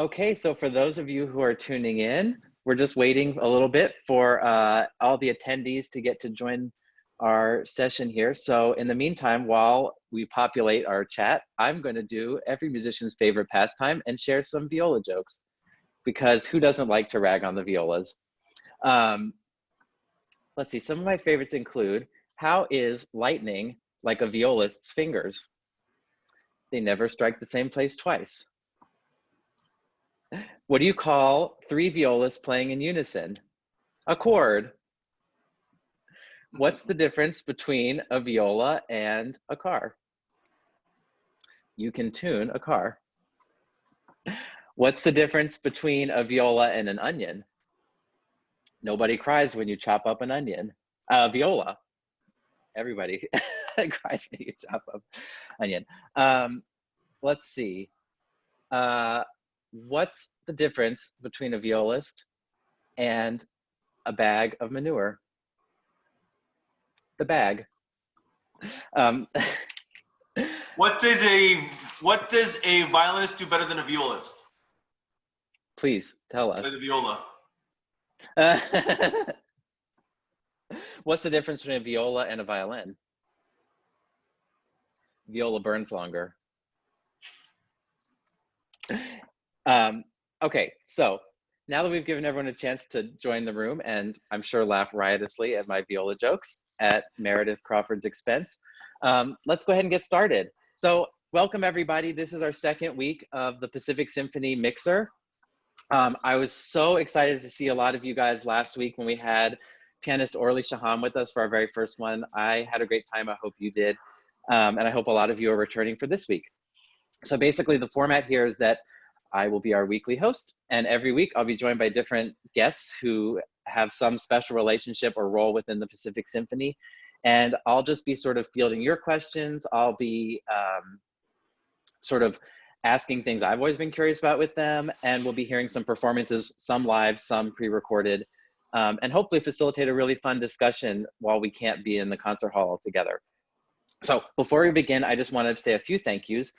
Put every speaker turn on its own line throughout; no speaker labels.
Okay, so for those of you who are tuning in, we're just waiting a little bit for all the attendees to get to join our session here. So in the meantime, while we populate our chat, I'm going to do every musician's favorite pastime and share some viola jokes, because who doesn't like to rag on the violas? Let's see, some of my favorites include, how is lightning like a violist's fingers? They never strike the same place twice. What do you call three violas playing in unison? A chord. What's the difference between a viola and a car? You can tune a car. What's the difference between a viola and an onion? Nobody cries when you chop up an onion. Viola. Everybody cries when you chop up onion. Let's see. What's the difference between a violist and a bag of manure? The bag.
What does a violinist do better than a violist?
Please tell us.
Play the viola.
What's the difference between a viola and a violin? Viola burns longer. Okay, so now that we've given everyone a chance to join the room and I'm sure laugh riotously at my viola jokes at Meredith Crawford's expense, let's go ahead and get started. So welcome everybody. This is our second week of the Pacific Symphony Mixer. I was so excited to see a lot of you guys last week when we had pianist Orly Shaham with us for our very first one. I had a great time. I hope you did. And I hope a lot of you are returning for this week. So basically the format here is that I will be our weekly host, and every week I'll be joined by different guests who have some special relationship or role within the Pacific Symphony. And I'll just be sort of fielding your questions. I'll be sort of asking things I've always been curious about with them, and we'll be hearing some performances, some live, some pre-recorded, and hopefully facilitate a really fun discussion while we can't be in the concert hall together. So before we begin, I just wanted to say a few thank yous.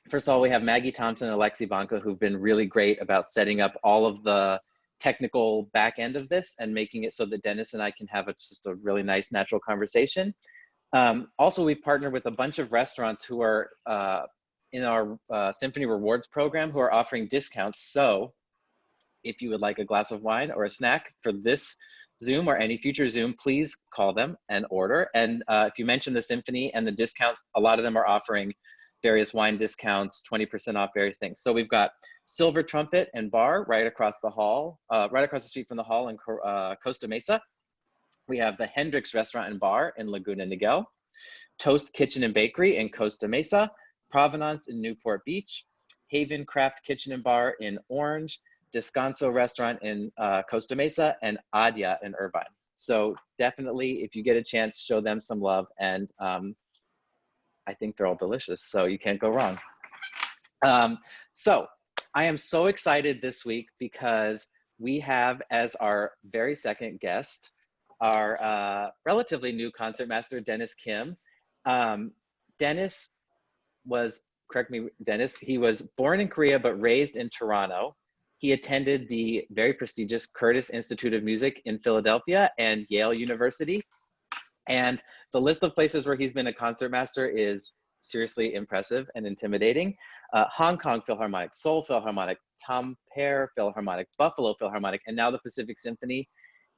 First of all, we have Maggie Thompson and Alexi Banca, who've been really great about setting up all of the technical back end of this and making it so that Dennis and I can have just a really nice natural conversation. Also, we've partnered with a bunch of restaurants who are in our Symphony Rewards program who are offering discounts. So if you would like a glass of wine or a snack for this Zoom or any future Zoom, please call them and order. And if you mention the Symphony and the discount, a lot of them are offering various wine discounts, 20% off various things. So we've got Silver Trumpet and Bar right across the hall, right across the street from the hall in Costa Mesa. We have the Hendrix Restaurant and Bar in Laguna Niguel, Toast Kitchen and Bakery in Costa Mesa, Provenance in Newport Beach, Haven Craft Kitchen and Bar in Orange, Descanso Restaurant in Costa Mesa, and Adia in Irvine. So definitely, if you get a chance, show them some love, and I think they're all delicious, so you can't go wrong. So I am so excited this week because we have as our very second guest, our relatively new concertmaster, Dennis Kim. Dennis was, correct me, Dennis, he was born in Korea but raised in Toronto. He attended the very prestigious Curtis Institute of Music in Philadelphia and Yale University. And the list of places where he's been a concertmaster is seriously impressive and intimidating. Hong Kong Philharmonic, Seoul Philharmonic, Tampere Philharmonic, Buffalo Philharmonic, and now the Pacific Symphony.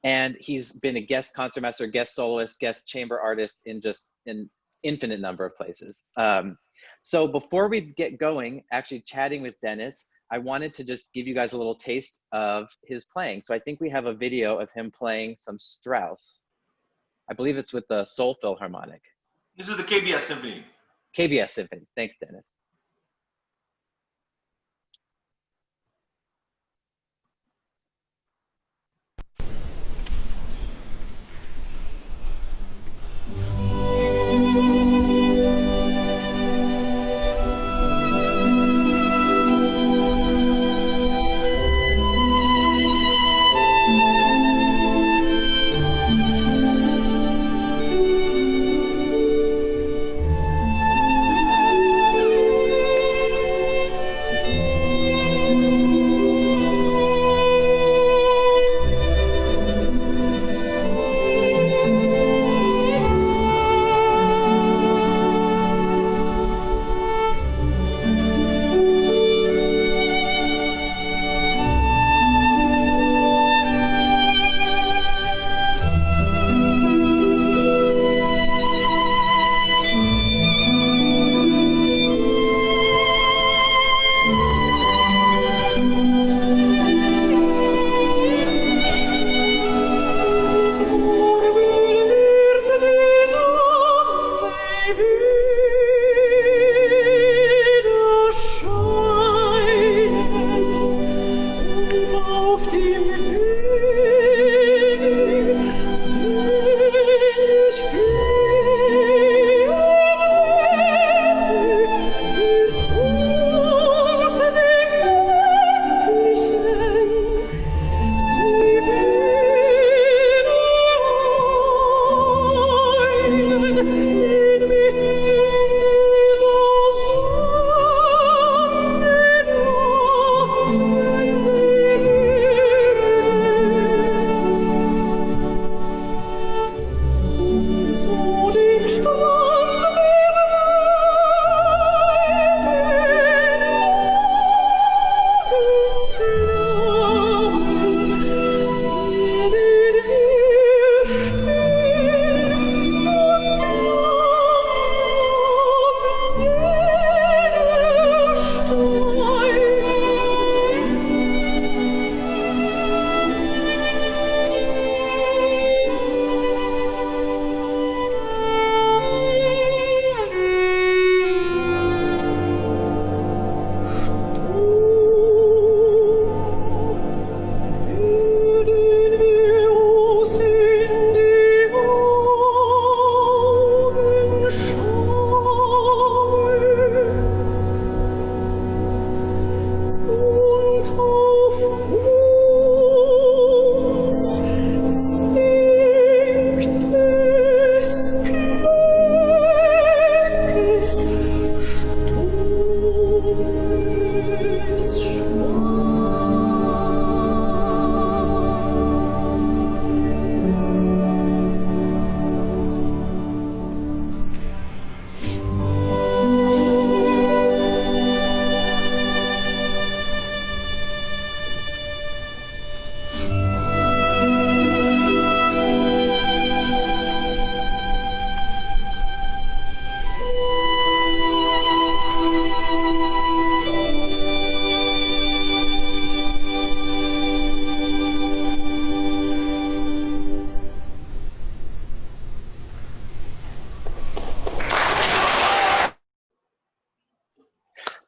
And he's been a guest concertmaster, guest soloist, guest chamber artist in just an infinite number of places. So before we get going, actually chatting with Dennis, I wanted to just give you guys a little taste of his playing. So I think we have a video of him playing some Strauss. I believe it's with the Seoul Philharmonic.
This is the KBS Symphony.
KBS Symphony. Thanks, Dennis.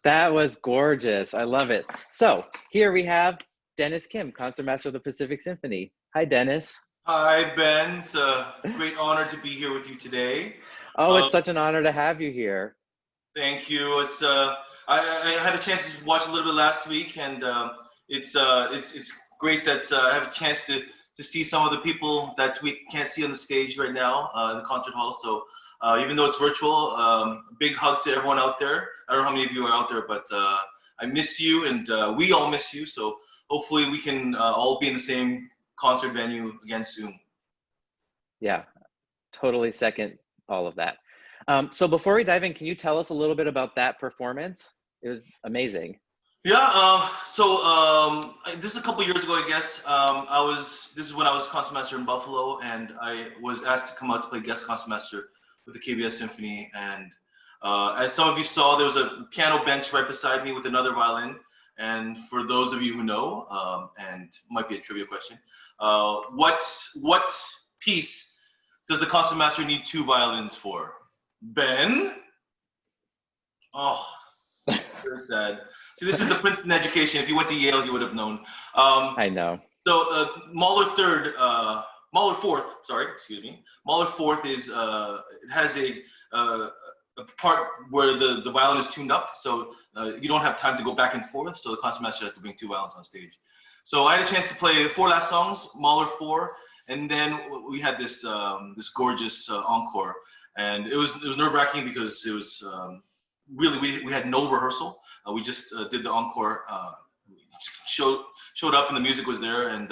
That was gorgeous. I love it. So here we have Dennis Kim, Concertmaster of the Pacific Symphony. Hi, Dennis.
Hi, Ben. It's a great honor to be here with you today.
Oh,
Uh,
it's such an honor to have you here.
Thank you. I had a chance to watch a little bit last week, and it's great that I have a chance to see some of the people that we can't see on the stage right now in the concert hall. So even though it's virtual, big hug to everyone out there. I don't know how many of you are out there, but I miss you, and we all miss you. So hopefully we can all be in the same concert venue again soon.
Yeah, totally second all of that. So before we dive in, can you tell us a little bit about that performance? It was amazing.
Yeah, this is a couple years ago, I guess. This is when I was concertmaster in Buffalo, and I was asked to come out to play guest concertmaster with the KBS Symphony. And as some of you saw, there was a piano bench right beside me with another violin. And for those of you who know, and might be a trivia question, what piece does the concertmaster need two violins for? Ben? Oh, very sad. See, this is the Princeton education. If you went to Yale, you would have known.
I know.
So Mahler fourth, sorry, excuse me. Mahler fourth is it has a part where the violin is tuned up, so you don't have time to go back and forth. So the concertmaster has to bring two violins on stage. So I had a chance to play four last songs, Mahler 4, and then we had this this gorgeous encore, and it was nerve-wracking because it was really we had no rehearsal. We just did the encore. Showed up and the music was there, and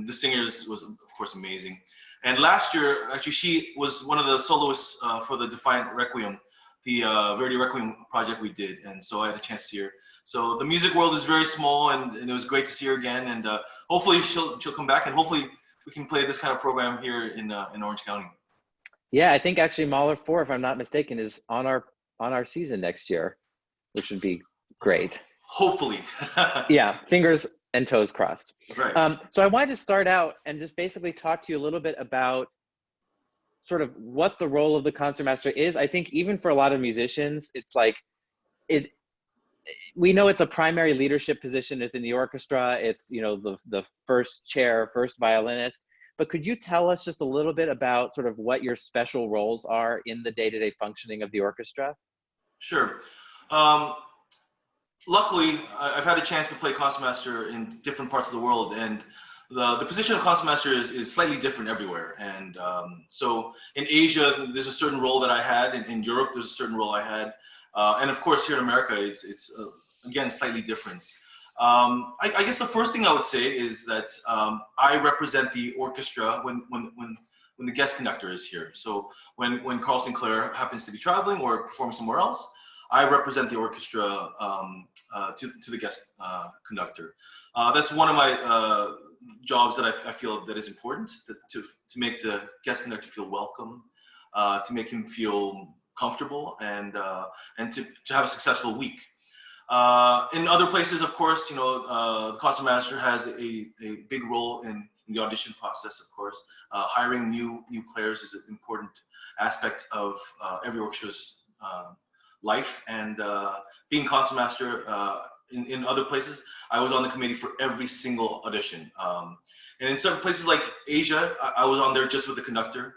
the singers was of course amazing. And last year, actually, she was one of the soloists for the Defiant Requiem, the Verdi Requiem project we did, and so I had a chance to see her. So the music world is very small, and it was great to see her again. And hopefully she'll come back, and hopefully we can play this kind of program here in Orange County.
Yeah, I think actually Mahler 4, if I'm not mistaken, is on our season next year, which would be great.
Hopefully.
Yeah, fingers and toes crossed.
Right.
So I wanted to start out and just basically talk to you a little bit about sort of what the role of the concertmaster is. I think even for a lot of musicians, it's like we know it's a primary leadership position within the orchestra. It's, you know, the first chair, first violinist. But could you tell us just a little bit about sort of what your special roles are in the day-to-day functioning of the orchestra?
Sure. Luckily, I've had a chance to play concertmaster in different parts of the world, and the position of concertmaster is slightly different everywhere. And so in Asia, there's a certain role that I had. In Europe, there's a certain role I had. And of course, here in America, it's again, slightly different. I guess the first thing I would say is that I represent the orchestra when the guest conductor is here. So when Carl Sinclair happens to be traveling or performing somewhere else, I represent the orchestra to the guest conductor. That's one of my jobs that I feel that is important, to make the guest conductor feel welcome, to make him feel comfortable, and to have a successful week. In other places, of course, you know, the concertmaster has a big role in the audition process, of course. Hiring new players is an important aspect of every orchestra's life, and being concertmaster in other places, I was on the committee for every single audition. And in certain places like Asia, I was on there just with the conductor.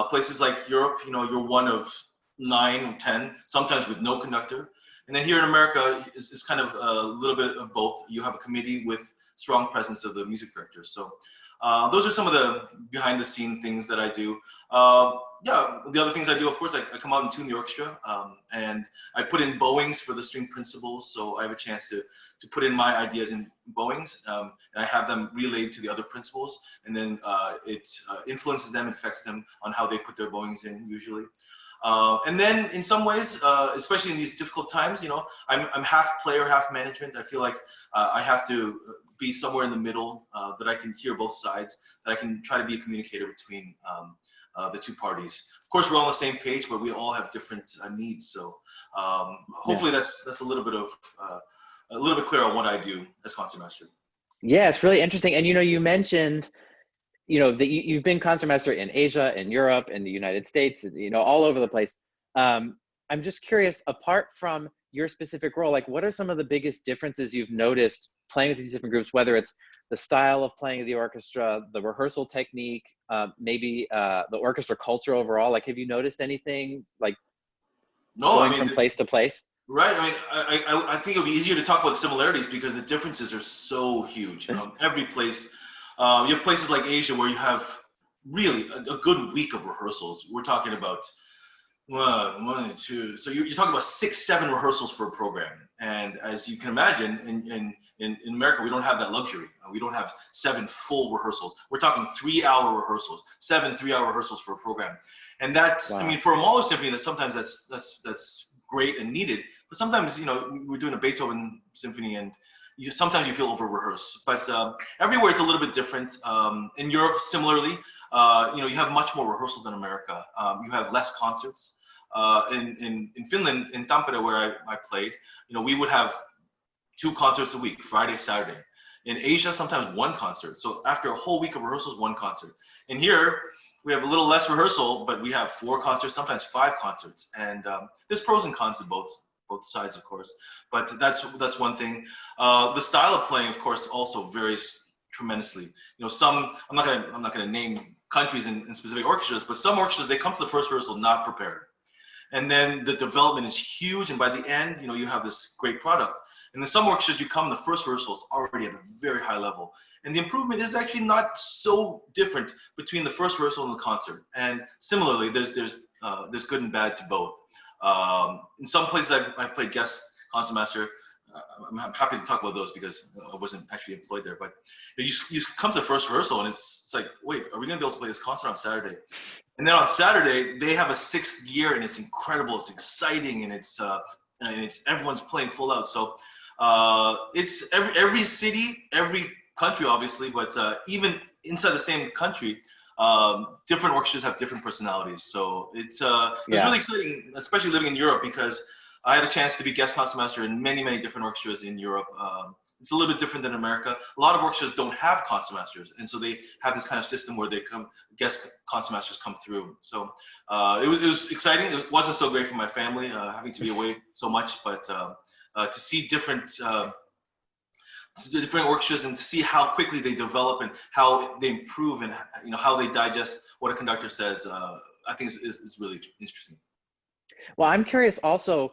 Places like Europe, you know, you're one of 9 or 10, sometimes with no conductor. And then here in America, it's kind of a little bit of both. You have a committee with strong presence of the music director. So those are some of the behind the scene things that I do. Yeah, the other things I do, of course, I come out and tune the orchestra, and I put in bowings for the string principals, so I have a chance to put in my ideas in bowings, and I have them relayed to the other principals, and then it influences them, affects them on how they put their bowings in usually. And then in some ways, especially in these difficult times, you know, I'm half player, half management. I feel like I have to be somewhere in the middle, that I can hear both sides, that I can try to be a communicator between the two parties. Of course, we're all on the same page, but we all have different needs. So hopefully that's a little bit clear on what I do as concertmaster. Yeah,
it's really interesting. And, you know, you mentioned, you know, that you've been concertmaster in Asia and Europe and the United States, you know, all over the place. I'm just curious, apart from your specific role, like what are some of the biggest differences you've noticed playing with these different groups, whether it's the style of playing of the orchestra, the rehearsal technique, maybe the orchestra culture overall? Like, have you noticed anything like
No, I
going
mean,
from place to place?
right. I mean, I think it would be easier to talk about similarities because the differences are so huge. Every place, you have places like Asia where you have really a good week of rehearsals. We're talking about one, two. So you're talking about 6, 7 rehearsals for a program. And as you can imagine, in America, we don't have that luxury. We don't have 7 full rehearsals. We're talking 3-hour rehearsals, 7 3-hour rehearsals for a program. And that's,
Wow.
I mean, for a Mahler symphony, that's great and needed. But sometimes, we're doing a Beethoven symphony and sometimes you feel over rehearsed. But everywhere it's a little bit different. In Europe, similarly, you have much more rehearsal than America. You have less concerts. In Finland, in Tampere, where I played, we would have 2 concerts a week, Friday, Saturday. In Asia, sometimes 1 concert. So after a whole week of rehearsals, 1 concert. And here, we have a little less rehearsal, but we have 4 concerts, sometimes 5 concerts. And there's pros and cons to both sides, of course. But that's one thing. The style of playing, of course, also varies tremendously. I'm not gonna name countries in specific orchestras, but some orchestras, they come to the first rehearsal not prepared. And then the development is huge, and by the end, you have this great product. And in some orchestras, you come the first rehearsals already at a very high level. And the improvement is actually not so different between the first rehearsal and the concert. And similarly, there's good and bad to both. In some places I've played guest concertmaster. I'm happy to talk about those because I wasn't actually employed there. But you come to the first rehearsal and it's like, wait, are we going to be able to play this concert on Saturday? And then on Saturday, they have a 6th year and it's incredible. It's exciting and it's everyone's playing full out. So it's every city, every country, obviously, but even inside the same country, different orchestras have different personalities. So it's really exciting, especially living in Europe, because I had a chance to be guest concertmaster in many, many different orchestras in Europe. It's a little bit different than America. A lot of orchestras don't have concertmasters, and so they have this kind of system where guest concertmasters come through. So it was exciting. It wasn't so great for my family having to be away so much, but to see different orchestras and to see how quickly they develop and how they improve and how they digest what a conductor says, I think is really interesting.
Well, I'm curious also,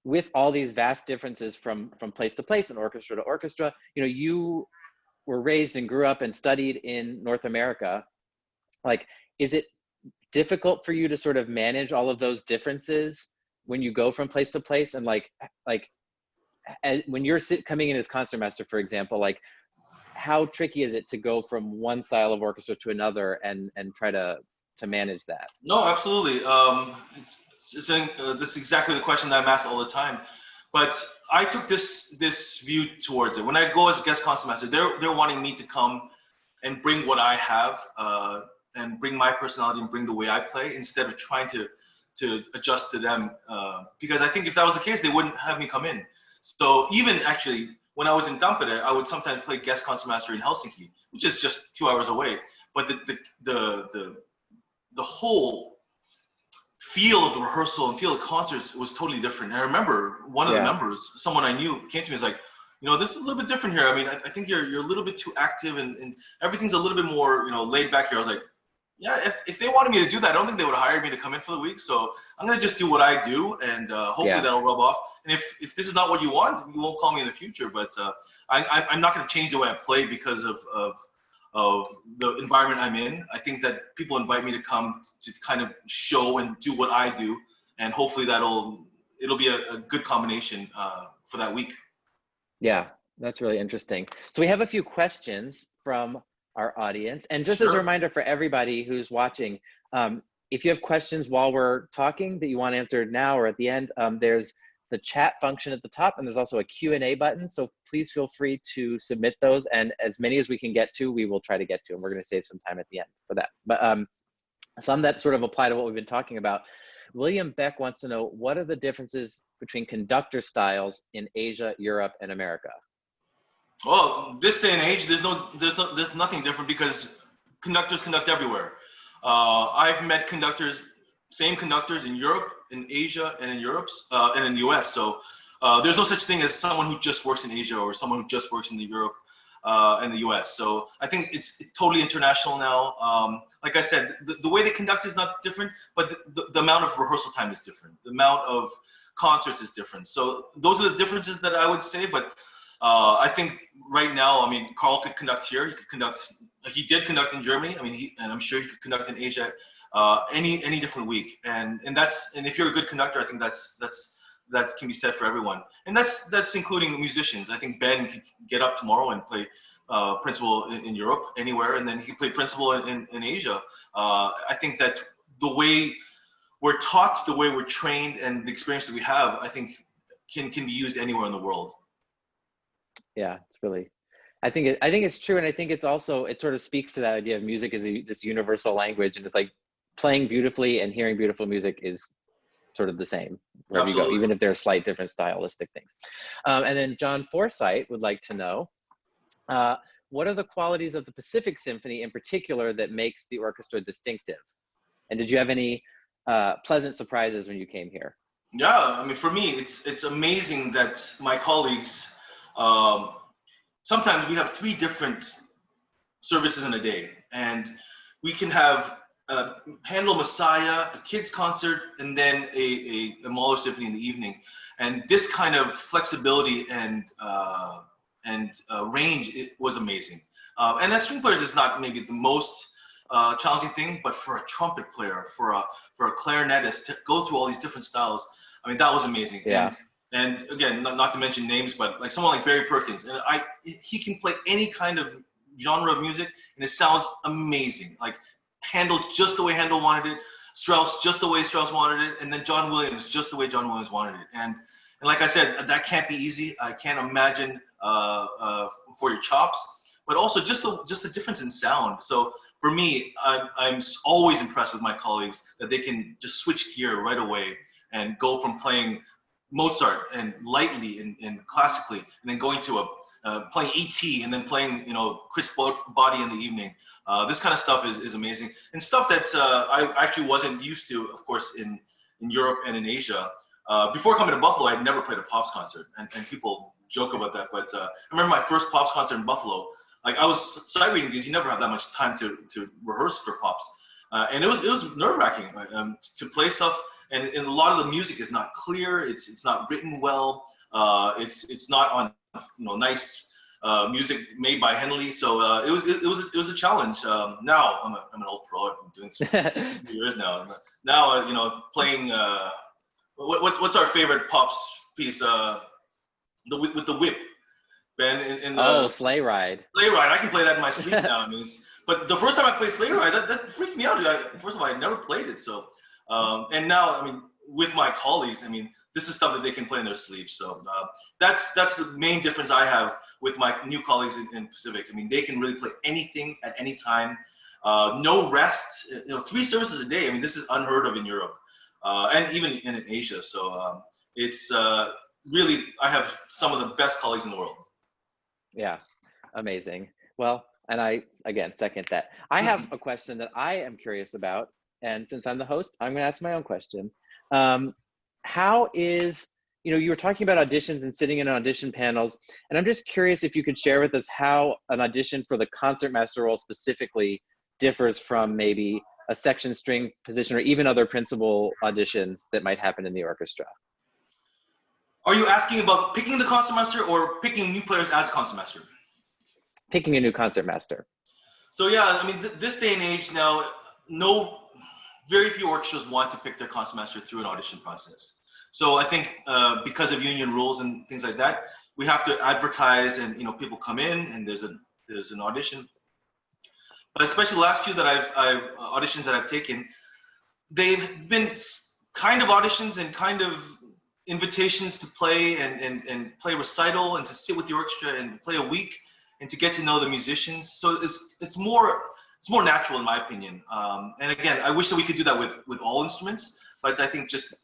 with all these vast differences from place to place and orchestra to orchestra, you were raised and grew up and studied in North America. Like, is it difficult for you to sort of manage all of those differences when you go from place to place? And like when you're coming in as concertmaster, for example, like how tricky is it to go from one style of orchestra to another and try to manage that?
No, absolutely. That's exactly the question that I'm asked all the time. But I took this view towards it. When I go as a guest concertmaster, they're wanting me to come and bring what I have and bring my personality and bring the way I play instead of trying to adjust to them. Because I think if that was the case, they wouldn't have me come in. So even actually, when I was in Tampere, I would sometimes play guest concertmaster in Helsinki, which is just 2 hours away. But the whole feel of the rehearsal and feel of concerts was totally different. And I remember one of the members, someone I knew, came to me and was like, this is a little bit different here. I mean, I think you're a little bit too active and everything's a little bit more, laid back here. I was like, yeah, if they wanted me to do that, I don't think they would have hired me to come in for the week. So I'm going to just do what I do and hopefully that'll rub off. And if this is not what you want, you won't call me in the future. But I'm not going to change the way I play because of the environment I'm in. I think that people invite me to come to kind of show and do what I do, and hopefully it'll be a good combination for that week.
Yeah, that's really interesting. So we have a few questions from our audience, and just as a reminder for everybody who's watching, if you have questions while we're talking that you want answered now or at the end, there's the chat function at the top, and there's also a Q&A button. So please feel free to submit those, and as many as we can get to, we will try to get to, and we're going to save some time at the end for that. But some that sort of apply to what we've been talking about. William Beck wants to know, what are the differences between conductor styles in Asia, Europe, and America?
Well, this day and age, there's nothing different because conductors conduct everywhere. I've met same conductors in Europe in Asia, and in Europe, and in the US. So there's no such thing as someone who just works in Asia or someone who just works in the Europe and the US. So I think it's totally international now. Like I said, the way they conduct is not different, but the amount of rehearsal time is different. The amount of concerts is different. So those are the differences that I would say. But I think right now, I mean, Carl could conduct here. He did conduct in Germany. I mean, and I'm sure he could conduct in Asia any different week. And if you're a good conductor, I think that can be said for everyone. And that's including musicians. I think Ben could get up tomorrow and play principal in Europe, anywhere, and then he could play principal in Asia. I think that the way we're taught, the way we're trained, and the experience that we have, I think can be used anywhere in the world.
Yeah, it's really, I think it's true. And I think it's also, it sort of speaks to that idea of music as this universal language. And it's like playing beautifully and hearing beautiful music is sort of the same wherever you go, even if there are slight different stylistic things. And then John Forsythe would like to know, what are the qualities of the Pacific Symphony in particular that makes the orchestra distinctive? And did you have any pleasant surprises when you came here?
Yeah, I mean, for me, it's amazing that my colleagues, sometimes we have 3 different services in a day, and we can have Handel Messiah, a kids concert, and then a Mahler symphony in the evening. And this kind of flexibility and range, it was amazing. And as string players, it's not maybe the most challenging thing, but for a trumpet player, for a clarinetist to go through all these different styles, I mean, that was amazing.
Yeah.
And again, not to mention names, but like someone like Barry Perkins, and he can play any kind of genre of music, and it sounds amazing. Like Handel just the way Handel wanted it, Strauss just the way Strauss wanted it, and then John Williams just the way John Williams wanted it. And like I said, that can't be easy. I can't imagine for your chops, but also just the difference in sound. So for me, I'm always impressed with my colleagues that they can just switch gear right away and go from playing Mozart and lightly and classically, and then going to playing E.T. and then playing, Chris Body in the evening. This kind of stuff is amazing, and stuff that I actually wasn't used to, of course, in Europe and in Asia. Before coming to Buffalo, I'd never played a Pops concert, and people joke about that, but I remember my first Pops concert in Buffalo. Like, I was sight reading because you never have that much time to rehearse for Pops, and it was nerve-wracking to play stuff. And a lot of the music is not clear. It's not written well. It's not on nice music made by Henley. So it was a challenge. Now I'm an old pro. I've been doing this for 2 years now. Now playing what's our favorite Pops piece? With the whip, Ben. In the
Sleigh Ride.
Sleigh Ride. I can play that in my sleep now. I mean, but the first time I played Sleigh Ride, that freaked me out. First of all, I never played it. So. And now, I mean, with my colleagues, I mean, this is stuff that they can play in their sleep. So that's the main difference I have with my new colleagues in Pacific. I mean, they can really play anything at any time. No rest. 3 services a day. I mean, this is unheard of in Europe, and even in Asia. So it's really, I have some of the best colleagues in the world.
Yeah, amazing. Well, and I again second that. I have a question that I am curious about. And since I'm the host, I'm going to ask my own question. How is, you were talking about auditions and sitting in audition panels, and I'm just curious if you could share with us how an audition for the concertmaster role specifically differs from maybe a section string position or even other principal auditions that might happen in the orchestra.
Are you asking about picking the concertmaster or picking new players as concertmaster?
Picking a new concertmaster.
So yeah, I mean, this day and age now, very few orchestras want to pick their concertmaster through an audition process. So I think because of union rules and things like that, we have to advertise, and people come in and there's an audition. But especially the last few that auditions that I've taken, they've been kind of auditions and kind of invitations to play and play recital and to sit with the orchestra and play a week and to get to know the musicians. So it's more natural in my opinion. And again, I wish that we could do that with all instruments, but I think just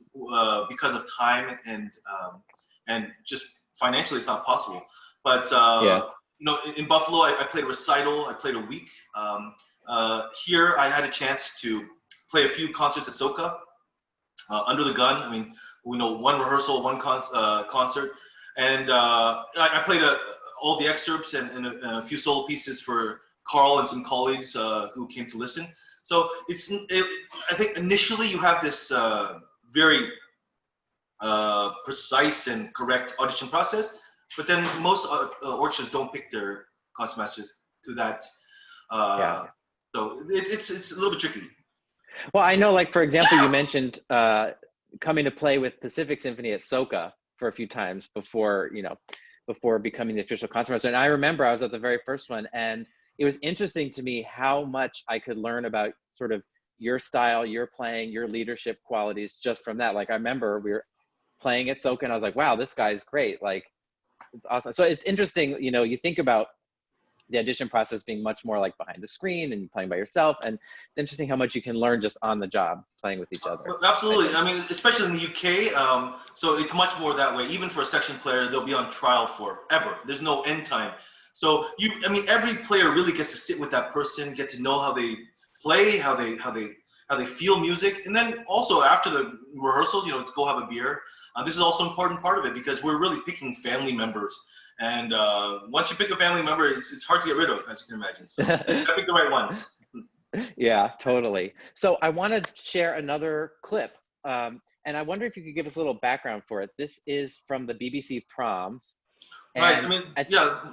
because of time and just financially, it's not possible. But in Buffalo, I played a recital. I played a week. Here, I had a chance to play a few concerts at Soca. under the gun. I mean, we know one rehearsal, one concert, and I played all the excerpts and a few solo pieces for Carl and some colleagues who came to listen. So I think initially you have this very precise and correct audition process, but then most orchestras don't pick their concertmasters to that. So it's a little bit tricky.
Well, I know, like, for example, you mentioned coming to play with Pacific Symphony at Soka for a few times before becoming the official concertmaster. And I remember I was at the very first one, and it was interesting to me how much I could learn about sort of your style, your playing, your leadership qualities just from that. Like, I remember we were playing at Soka and I was like, wow, this guy's great. Like, it's awesome. So it's interesting, you know, you think about the audition process being much more like behind the screen and playing by yourself. And it's interesting how much you can learn just on the job playing with each other.
Absolutely. I mean, especially in the UK, so it's much more that way. Even for a section player, they'll be on trial forever. There's no end time. So every player really gets to sit with that person, get to know how they play, how they feel music, and then also after the rehearsals, you know, to go have a beer. This is also an important part of it because we're really picking family members. And once you pick a family member, it's hard to get rid of, as you can imagine. So I pick the right ones.
Yeah, totally. So I want to share another clip. And I wonder if you could give us a little background for it. This is from the BBC Proms.
Right. I mean,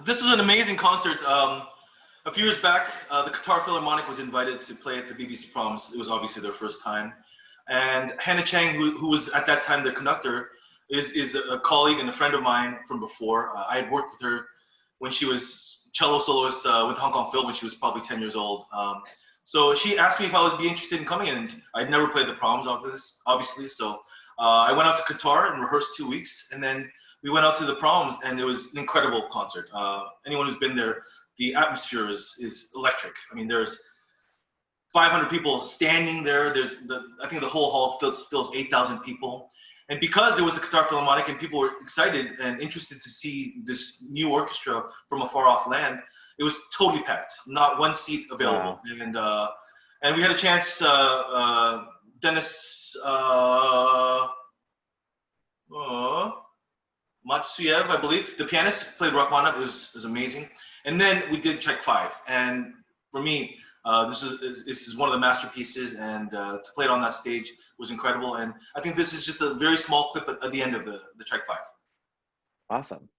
this is an amazing concert. A few years back, the Qatar Philharmonic was invited to play at the BBC Proms. It was obviously their first time. And Hannah Chang, who was at that time the conductor, is a colleague and a friend of mine from before. I had worked with her when she was cello soloist with Hong Kong Phil when she was probably 10 years old. So she asked me if I would be interested in coming, and I'd never played the Proms, obviously. So I went out to Qatar and rehearsed 2 weeks, and then we went out to the Proms, and it was an incredible concert. Anyone who's been there, the atmosphere is electric. I mean, there's 500 people standing there. I think the whole hall fills 8,000 people. And because it was the Qatar Philharmonic and people were excited and interested to see this new orchestra from a far off land, it was totally packed, not one seat available. Wow. And we had a chance, Dennis Matsuyev, I believe, the pianist, played Rachmaninoff. It was amazing. And then we did Check 5. And for me, this is one of the masterpieces, and to play it on that stage was incredible. And I think this is just a very small clip at the end of the Track 5.
Awesome.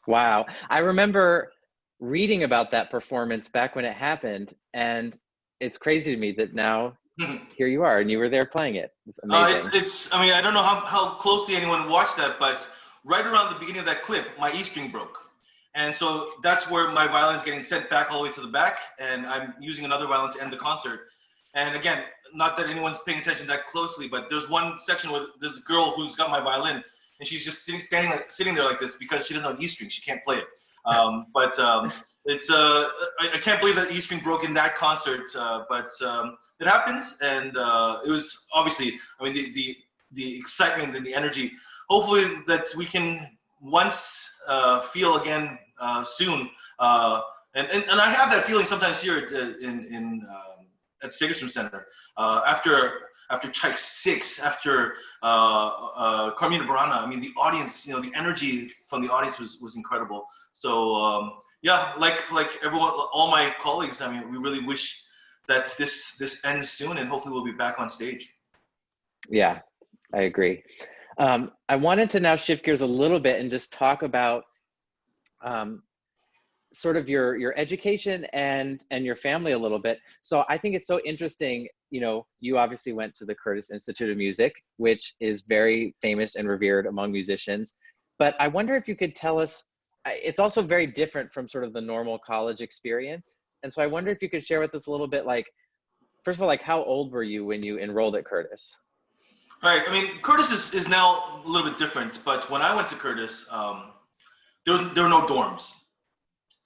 Wow. I remember reading about that performance back when it happened, and it's crazy to me that now here you are and you were there playing it. It's amazing.
I mean, I don't know how closely anyone watched that, but right around the beginning of that clip, my E string broke. And so that's where my violin is getting sent back all the way to the back, and I'm using another violin to end the concert. And again, not that anyone's paying attention that closely, but there's one section where there's a girl who's got my violin, and she's just sitting there like this because she doesn't have E string. She can't play it. It's I can't believe that E string broke in that concert, but it happens, and it was obviously, I mean, the excitement and the energy. Hopefully that we can once feel again soon, and I have that feeling sometimes here at Segerstrom Center after Tchaik 6, after Carmina Burana. I mean, the audience, the energy from the audience was incredible. So yeah, like everyone, all my colleagues, I mean, we really wish that this ends soon, and hopefully we'll be back on stage.
Yeah, I agree. I wanted to now shift gears a little bit and just talk about sort of your education and your family a little bit. So I think it's so interesting, you obviously went to the Curtis Institute of Music, which is very famous and revered among musicians. But I wonder if you could tell us, it's also very different from sort of the normal college experience. And so I wonder if you could share with us a little bit, like, first of all, like, how old were you when you enrolled at Curtis?
Right. I mean, Curtis is now a little bit different, but when I went to Curtis, there were no dorms.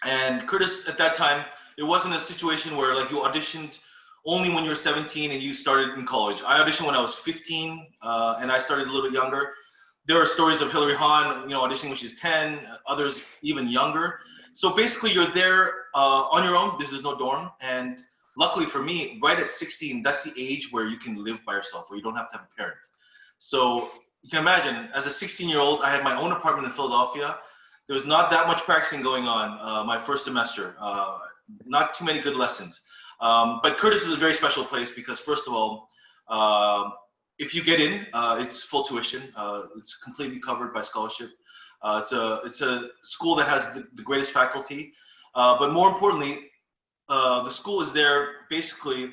And Curtis, at that time, it wasn't a situation where like you auditioned only when you were 17 and you started in college. I auditioned when I was 15, and I started a little bit younger. There are stories of Hilary Hahn, auditioning when she's 10, others even younger. So basically, you're there on your own because there's no dorm. And luckily for me, right at 16, that's the age where you can live by yourself, where you don't have to have a parent. So you can imagine, as a 16-year-old, I had my own apartment in Philadelphia. There was not that much practicing going on my first semester, not too many good lessons. But Curtis is a very special place because, first of all, if you get in, it's full tuition. It's completely covered by scholarship. It's a school that has the greatest faculty, but more importantly, the school is there basically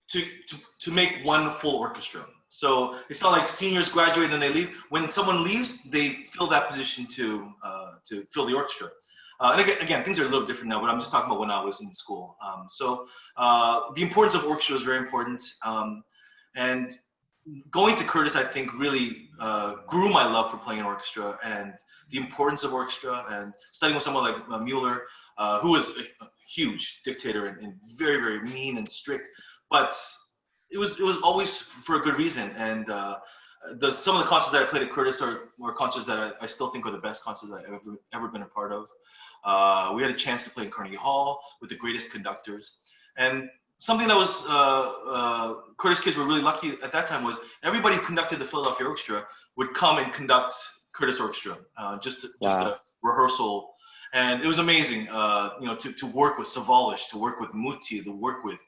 to make one full orchestra. So it's not like seniors graduate and then they leave. When someone leaves, they fill that position to fill the orchestra. And again, things are a little different now, but I'm just talking about when I was in school. So the importance of orchestra is very important. And going to Curtis, I think, really grew my love for playing an orchestra and the importance of orchestra, and studying with someone like Mueller, who was a huge dictator and very, very mean and strict. But it was always for a good reason. And some of the concerts that I played at Curtis were concerts that I still think are the best concerts I've ever been a part of. We had a chance to play in Carnegie Hall with the greatest conductors. And something that was, Curtis kids were really lucky at that time was everybody who conducted the Philadelphia Orchestra would come and conduct Curtis Orchestra, just a rehearsal. And it was amazing, to work with Savalish, to work with Muti, to work with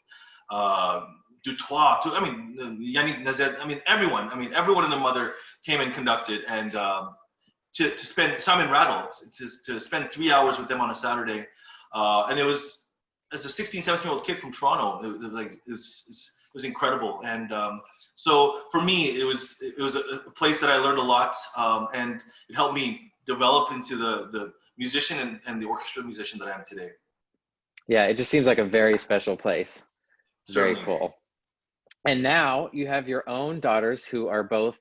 Dutoit, Yannick Nazet, everyone and their mother came and conducted, and to spend, Simon Rattle, to spend 3 hours with them on a Saturday. And it was, as a 16, 17-year-old kid from Toronto, it was incredible. And so for me, it was a place that I learned a lot, and it helped me develop into the musician and the orchestra musician that I am today.
Yeah, it just seems like a very special place.
Certainly.
Very cool. And now you have your own daughters who are both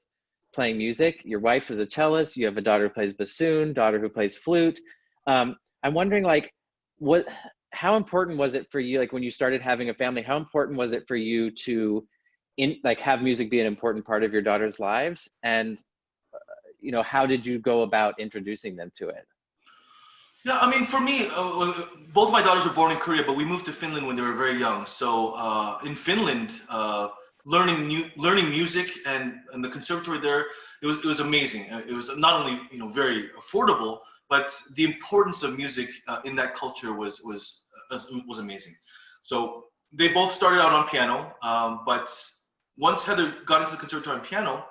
playing music. Your wife is a cellist. You have a daughter who plays bassoon, daughter who plays flute. I'm wondering, like, how important was it for you, like when you started having a family, how important was it for you to have music be an important part of your daughter's lives? And, how did you go about introducing them to it?
Yeah, for me, both my daughters were born in Korea, but we moved to Finland when they were very young. So in Finland, learning music and the conservatory there, it was amazing. It was not only very affordable, but the importance of music in that culture was amazing. So they both started out on piano, but once Heather got into the conservatory on piano,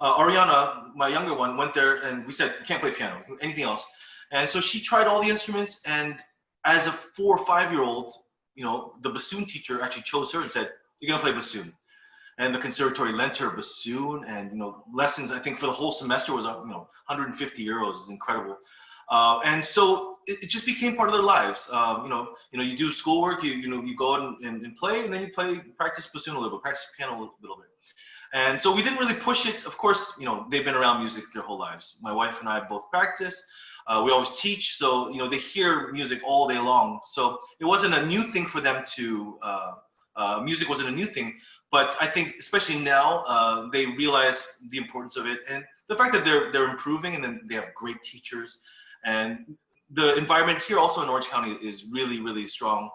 Ariana, my younger one, went there, and we said, you can't play piano, anything else. And so she tried all the instruments, and as a 4 or 5-year-old, the bassoon teacher actually chose her and said, "You're gonna play bassoon." And the conservatory lent her bassoon, and lessons. I think for the whole semester was 150 euros. Is incredible. And so it just became part of their lives. You do schoolwork, you go and play, and then you practice bassoon a little bit, practice piano a little bit. And so we didn't really push it. Of course, they've been around music their whole lives. My wife and I both practice. We always teach, so they hear music all day long. So it wasn't a new thing for them to. Music wasn't a new thing, but I think especially now they realize the importance of it, and the fact that they're improving, and then they have great teachers, and the environment here also in Orange County is really, really strong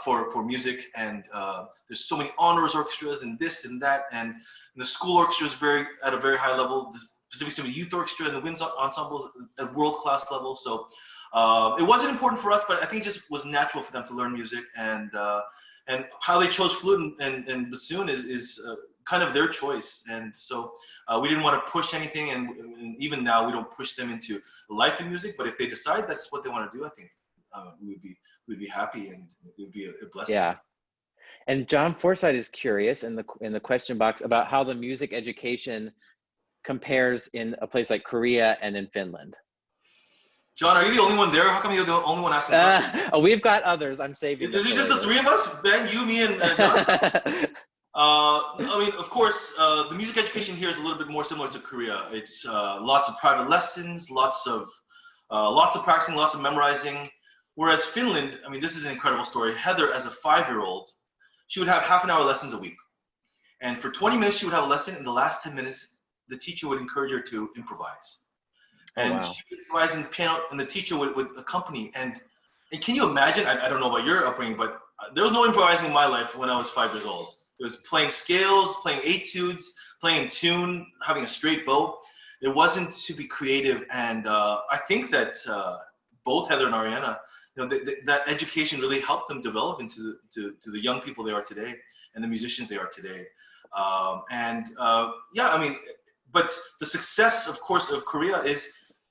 for music, and there's so many honors orchestras and this and that, and the school orchestra is at a very high level. The Pacific Symphony Youth Orchestra and the Winds Ensemble is at world-class level. So it wasn't important for us, but I think it just was natural for them to learn music, and how they chose flute and bassoon is kind of their choice. And so we didn't want to push anything, and even now we don't push them into life in music. But if they decide that's what they want to do, I think we'd be happy, and it would be a blessing.
Yeah. And John Forsythe is curious in the question box about how the music education compares in a place like Korea and in Finland.
John, are you the only one there? How come you're the only one asking questions?
Oh, we've got others. I'm saving.
Is it just the three of us? Ben, you, me, and John? I mean, of course, the music education here is a little bit more similar to Korea. It's lots of private lessons, lots of practicing, lots of memorizing. Whereas Finland, I mean, this is an incredible story. Heather, as a 5-year-old, she would have half-an-hour lessons a week. And for 20 minutes, she would have a lesson. In the last 10 minutes, the teacher would encourage her to improvise. And she would improvise in the piano, and the teacher would accompany. And can you imagine, I don't know about your upbringing, but there was no improvising in my life when I was 5 years old. It was playing scales, playing etudes, playing in tune, having a straight bow. It wasn't to be creative. And I think that both Heather and Ariana, that education really helped them develop into the young people they are today and the musicians they are today. Yeah, I mean, but the success, of course, of Korea is,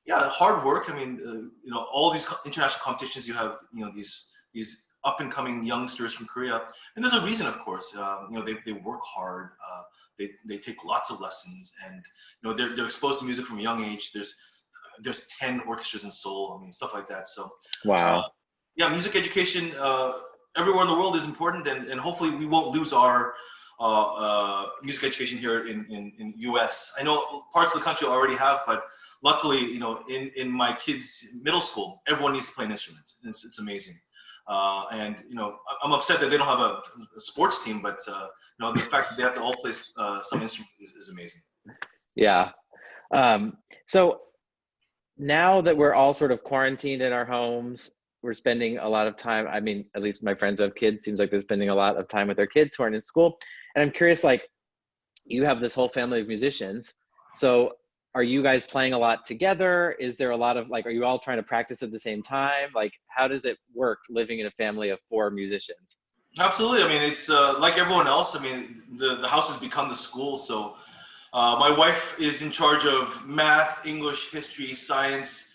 hard work. I mean, all these international competitions, you have, these up and coming youngsters from Korea, and there's a reason, of course. They work hard. They take lots of lessons, and they're exposed to music from a young age. There's 10 orchestras in Seoul. I mean, stuff like that. So
wow.
Yeah, music education everywhere in the world is important, and hopefully we won't lose our music education here in US. I know parts of the country already have, but luckily, in my kids' middle school, everyone needs to play an instrument. It's amazing. And I'm upset that they don't have a sports team, but the fact that they have to all play some instrument is amazing.
Yeah. So now that we're all sort of quarantined in our homes, we're spending a lot of time. I mean, at least my friends who have kids, seems like they're spending a lot of time with their kids who aren't in school. And I'm curious, like, you have this whole family of musicians. So are you guys playing a lot together? Is there a lot of, like, are you all trying to practice at the same time? Like, how does it work living in a family of 4 musicians?
Absolutely. I mean, it's like everyone else. I mean, the house has become the school. So my wife is in charge of math, English, history, science,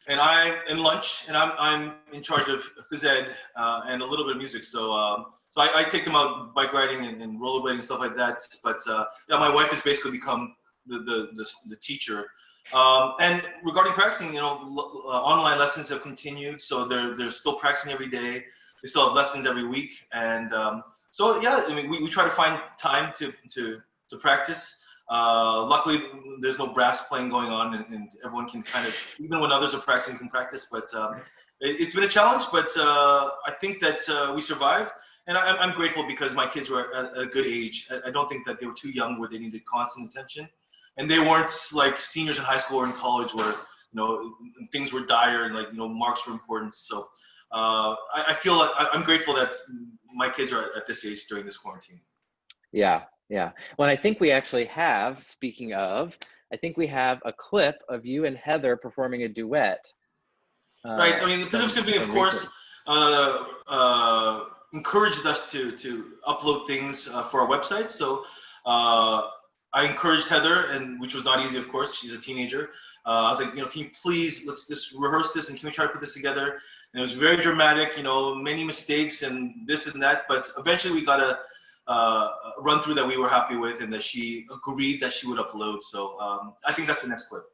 and I'm lunch, and I'm in charge of phys ed and a little bit of music. So so I take them out bike riding and rollerblading and stuff like that. But yeah, my wife has basically become the teacher. And regarding practicing, online lessons have continued, so they're still practicing every day. They still have lessons every week, and so yeah, I mean, we try to find time to practice. Luckily, there's no brass playing going on, and everyone can kind of, even when others are practicing, can practice. But it's been a challenge, but I think that we survived. And I'm grateful because my kids were at a good age. I don't think that they were too young where they needed constant attention. And they weren't like seniors in high school or in college where, things were dire and marks were important. So I feel like I'm grateful that my kids are at this age during this quarantine.
Yeah. Yeah. Well, I think we actually have, speaking of, I think we have a clip of you and Heather performing a duet.
Right. I mean, the Pacific Symphony, of course, encouraged us to upload things for our website. So I encouraged Heather, and which was not easy, of course. She's a teenager. I was like, can you please, let's just rehearse this, and can we try to put this together? And it was very dramatic, many mistakes and this and that, but eventually we got a run through that we were happy with, and that she agreed that she would upload. So I think that's the next clip.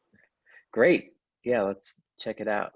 Great. Yeah, let's check it out.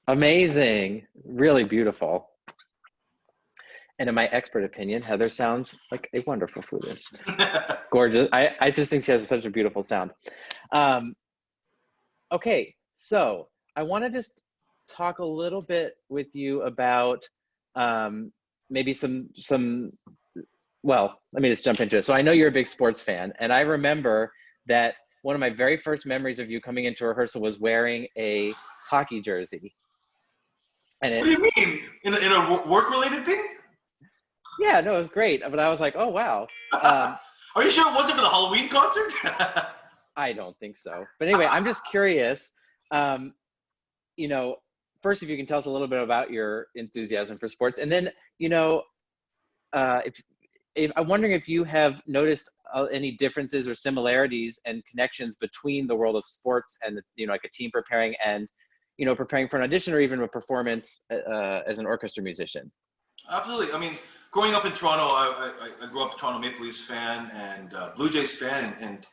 Amazing. Really beautiful. And in my expert opinion, Heather sounds like a wonderful flutist. Gorgeous. I just think she has such a beautiful sound. Okay, so I want to just talk a little bit with you about maybe well, let me just jump into it. So I know you're a big sports fan, and I remember that one of my very first memories of you coming into rehearsal was wearing a hockey jersey. And
What do you mean? In a work-related thing?
Yeah, no, it was great. But I was like, oh, wow.
Are you sure it wasn't for the Halloween concert?
I don't think so. But anyway, I'm just curious, first, if you can tell us a little bit about your enthusiasm for sports. And then, if I'm wondering if you have noticed any differences or similarities and connections between the world of sports and, like a team preparing and, preparing for an audition or even a performance as an orchestra musician.
Absolutely. I mean, growing up in Toronto, I grew up a Toronto Maple Leafs fan and Blue Jays fan and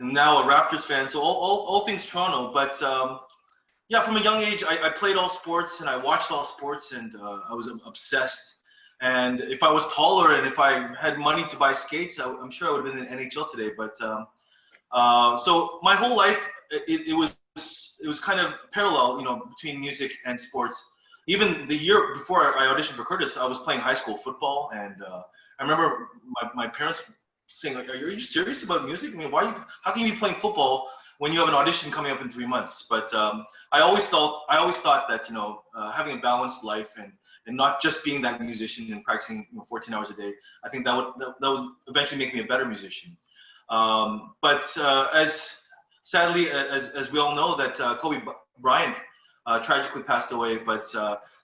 now a Raptors fan. So all things Toronto. But yeah, from a young age, I played all sports and I watched all sports and I was obsessed. And if I was taller and if I had money to buy skates, I'm sure I would have been in the NHL today. But so my whole life, it was kind of parallel, between music and sports. Even the year before I auditioned for Curtis, I was playing high school football, and I remember my parents saying, like, "Are you serious about music? I mean, how can you be playing football when you have an audition coming up in 3 months?" But I always thought that having a balanced life and not just being that musician and practicing 14 hours a day, I think that would eventually make me a better musician. But as sadly as we all know, that Kobe Bryant tragically passed away, but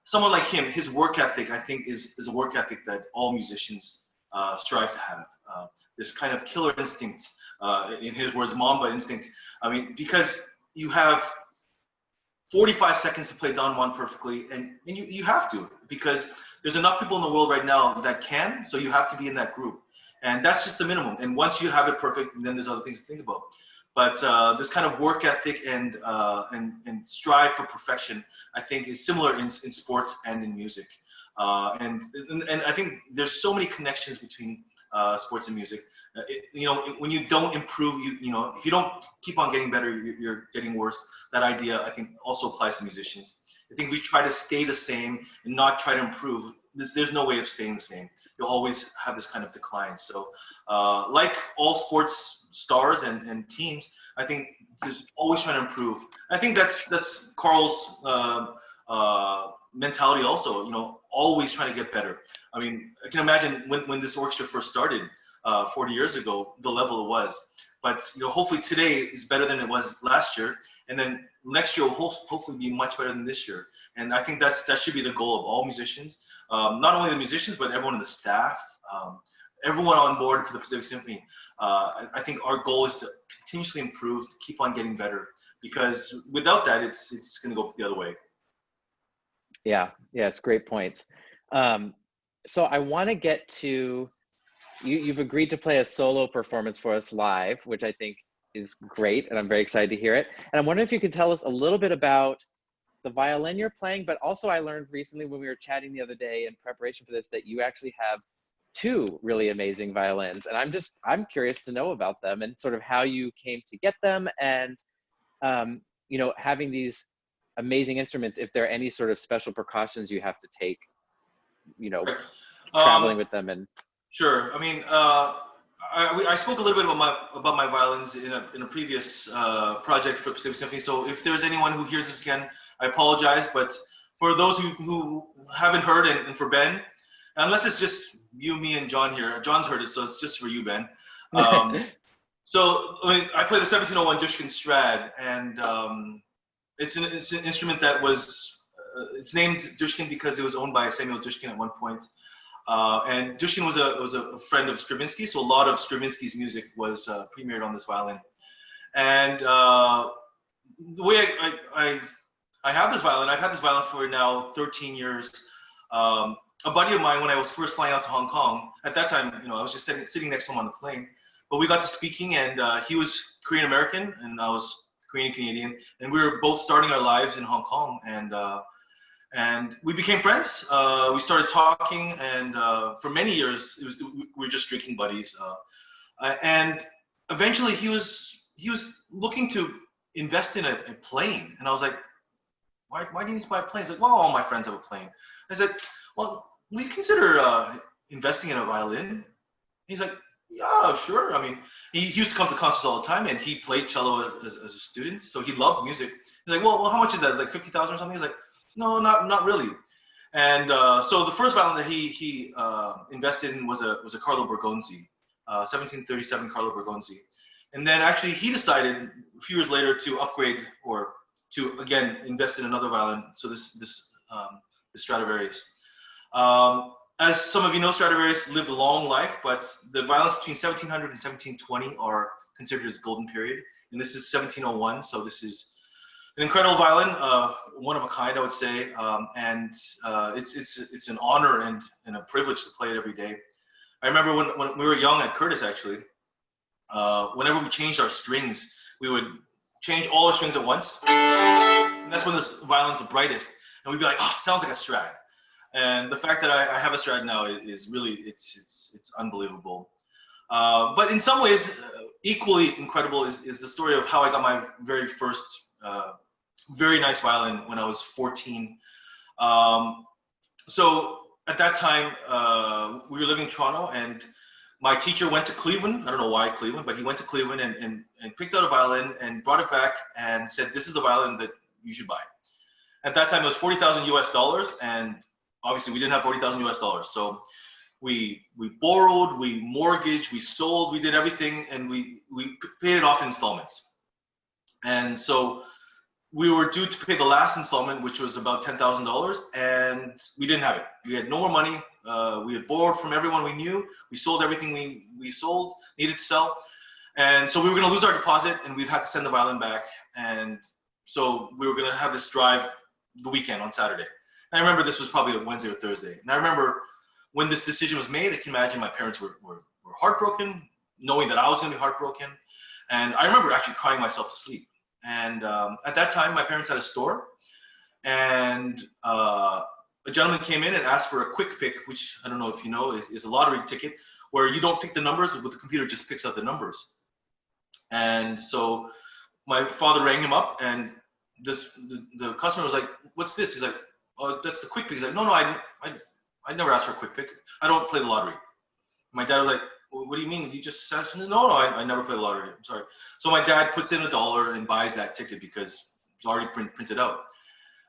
someone like him, his work ethic, I think, is a work ethic that all musicians strive to have. This kind of killer instinct, in his words, Mamba instinct. I mean, because you have 45 seconds to play Don Juan perfectly, and you have to, because there's enough people in the world right now that can, so you have to be in that group. And that's just the minimum. And once you have it perfect, then there's other things to think about. But this kind of work ethic and strive for perfection, I think, is similar in sports and in music. And I think there's so many connections between sports and music. When you don't improve, if you don't keep on getting better, you're getting worse. That idea, I think, also applies to musicians. I think we try to stay the same and not try to improve. There's no way of staying the same. You'll always have this kind of decline. So like all sports stars and teams, I think just always trying to improve. I think that's Carl's mentality also, always trying to get better. I mean, I can imagine when this orchestra first started 40 years ago, the level it was. But hopefully today is better than it was last year, and then next year will hopefully be much better than this year. And I think that should be the goal of all musicians, not only the musicians, but everyone in the staff, everyone on board for the Pacific Symphony. I think our goal is to continuously improve, to keep on getting better, because without that, it's going to go the other way.
Yeah, it's great points. So I want to get to, you've agreed to play a solo performance for us live, which I think is great, and I'm very excited to hear it. And I'm wondering if you could tell us a little bit about the violin you're playing, but also I learned recently when we were chatting the other day in preparation for this that you actually have 2 really amazing violins, and I'm curious to know about them and sort of how you came to get them, and having these amazing instruments, if there are any sort of special precautions you have to take, traveling with them. And
sure. I mean, I spoke a little bit about my violins in a previous project for Pacific Symphony. So if there's anyone who hears this again, I apologize. But for those who haven't heard, and for Ben, unless it's just you, me, and John here, John's heard it, so it's just for you, Ben. So I play the 1701 Dushkin Strad, and it's an instrument that was it's named Dushkin because it was owned by Samuel Dushkin at one point. And Dushkin was a friend of Stravinsky, so a lot of Stravinsky's music was premiered on this violin. And the way I have this violin, I've had this violin for now 13 years. A buddy of mine, when I was first flying out to Hong Kong, at that time, I was just sitting next to him on the plane, but we got to speaking, and he was Korean American, and I was Korean Canadian, and we were both starting our lives in Hong Kong, and we became friends. We started talking, and for many years, we were just drinking buddies. And eventually, he was looking to invest in a plane, and I was like, why do you need to buy a plane? He's like, well, all my friends have a plane. I said, well, will you consider investing in a violin? He's like, yeah, sure. I mean, he used to come to concerts all the time, and he played cello as a student, so he loved music. He's like, well, how much is that? It's like 50,000 or something. He's like, no, not really. And so the first violin that he invested in was a Carlo Bergonzi, 1737 Carlo Bergonzi. And then actually he decided a few years later to upgrade, or to again invest in another violin. So this Stradivarius. As some of you know, Stradivarius lived a long life, but the violins between 1700 and 1720 are considered as golden period. And this is 1701, so this is an incredible violin, one of a kind, I would say. And it's an honor and a privilege to play it every day. I remember when we were young at Curtis, actually, whenever we changed our strings, we would change all our strings at once. And that's when this violin's the brightest. And we'd be like, oh, it sounds like a Strad. And the fact that I have a Strad now is really, it's unbelievable. But in some ways, equally incredible is the story of how I got my very first very nice violin when I was 14. So at that time, we were living in Toronto, and my teacher went to Cleveland. I don't know why Cleveland, but he went to Cleveland and picked out a violin and brought it back and said, this is the violin that you should buy. At that time, it was $40,000 US, and obviously we didn't have $40,000 US. So we borrowed, we mortgaged, we sold, we did everything, and we paid it off in installments. And so we were due to pay the last installment, which was about $10,000, and we didn't have it. We had no more money. We had borrowed from everyone we knew. We sold everything we sold, needed to sell. And so we were going to lose our deposit, and we'd have to send the violin back. And so we were going to have this drive the weekend on Saturday. And I remember this was probably a Wednesday or Thursday. And I remember when this decision was made, I can imagine my parents were heartbroken, knowing that I was going to be heartbroken. And I remember actually crying myself to sleep. And at that time, my parents had a store, and a gentleman came in and asked for a quick pick, which I don't know if you know is a lottery ticket where you don't pick the numbers, but the computer just picks out the numbers. And so my father rang him up, and the customer was like, "What's this?" He's like, "Oh, that's the quick pick." He's like, "No, I never asked for a quick pick. I don't play the lottery." My dad was like, well, "What do you mean? You just said something?" No, I never play the lottery. I'm sorry. So my dad puts in $1 and buys that ticket because it's already printed out.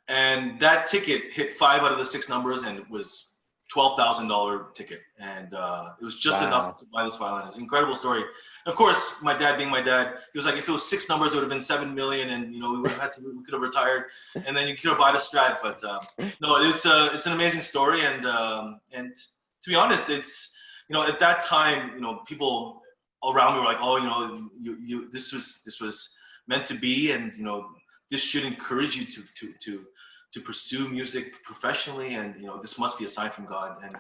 And that ticket hit 5 out of the 6 numbers, and it was $12,000 ticket. And it was just enough to buy this violin. It's an incredible story. And of course, my dad being my dad, he was like, if it was 6 numbers, it would have been 7 million, and we would have we could have retired, and then you could have bought a Strat. But no, it's an amazing story, and to be honest, it's at that time, people around me were like, oh, this was meant to be, and this should encourage you to pursue music professionally, and this must be a sign from God. And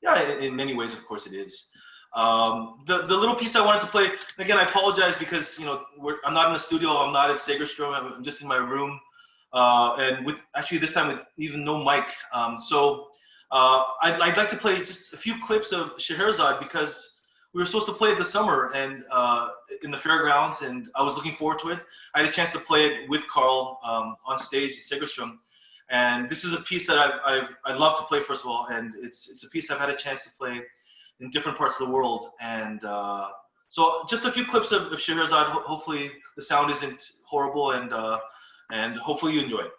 yeah, in many ways, of course, it is. The little piece I wanted to play, again, I apologize because I'm not in the studio, I'm not at Segerstrom, I'm just in my room, and with actually this time with even no mic. So I'd like to play just a few clips of Scheherazade because we were supposed to play it this summer and in the fairgrounds, and I was looking forward to it. I had a chance to play it with Carl on stage at Segerstrom, and this is a piece that I love to play, first of all, and it's a piece I've had a chance to play in different parts of the world. And so just a few clips of Scheherazade. Hopefully the sound isn't horrible, and hopefully you enjoy it.